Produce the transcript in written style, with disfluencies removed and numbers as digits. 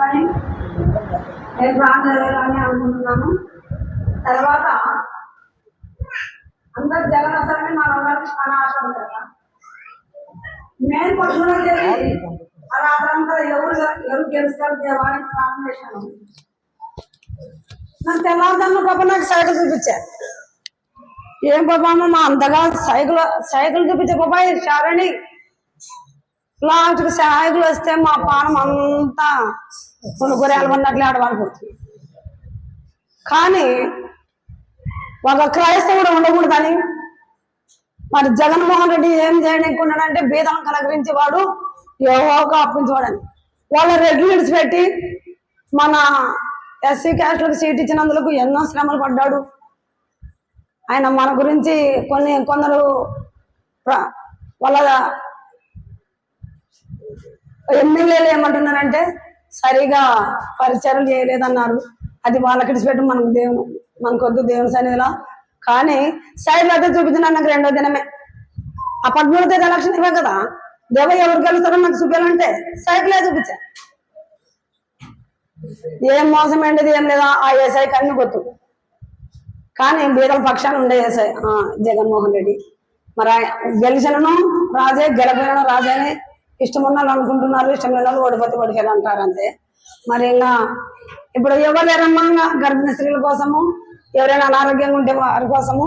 అని నేను ప్రార్థన చేయాలని అనుకుంటున్నాను. తర్వాత అందరు జగన్ వస్తారని మన అందరికి చాలా ఆశ ఉంది కదా. నేను పట్టుకుని వచ్చేది ఆ రాత్రంతా ఎవరు గెలుస్తారు దేవానికి ప్రార్థన చేశాను. నాకు తెల్లారుజామున పాప నాకు సైకిల్ చూపించారు. ఏం పాపా మా అంతగా సైకిల్ చూపించే పాప శారణి లాస్ట్కి సైకిల్ వస్తే మా పానం అంతా కొన్ని గొర్రెలు ఉన్నట్లు ఆడవాడిపోతుంది. కానీ ఒక క్రైస్తవుడు ఉండకూడదని మరి జగన్మోహన్ రెడ్డి ఏం చేయనుకున్నాడంటే బీదలను కలగరించి వాడు యోగా అప్పించేవాడని వాళ్ళ రెగ్యులేట్స్ పెట్టి మన ఎస్సీ క్యాస్ట్లకు సీట్ ఇచ్చినందుకు ఎన్నో శ్రమలు పడ్డాడు ఆయన. మన గురించి కొందరు వాళ్ళ ఎమ్మెల్యేలు ఏమంటున్నారంటే సరిగా పరిచయం చేయలేదన్నారు. అది వాళ్ళకి ఇడిచిపెట్టి మనకొద్దు దేవుని సన్నిధిలో. కానీ సైడ్లో అయితే చూపించిన నాకు రెండో దినమే ఆ 13వ తేదీ ఎలక్షన్ ఇవే కదా. దేవ ఎవరు గెలుస్తారో నాకు చూపించాలంటే సైడ్లే చూపించా. ఏం మోసం ఏంటిది ఏం లేదా ఆ ఏసఐకి అన్ని గుర్తు. కానీ బీదల పక్షాలు ఉండే ఏసఐ జగన్మోహన్ రెడ్డి. మరి గెలిచినను రాజే గెలపోయిన రాజేనే. ఇష్టం ఉన్న అనుకుంటున్నారు, ఇష్టం లేని వాళ్ళు ఓడిపోతే అంటారు అంతే. మరి ఇంకా ఇప్పుడు ఎవరు లేరమ్మా గర్భిణీ స్త్రీల కోసము, ఎవరైనా అనారోగ్యంగా ఉంటే వారి కోసము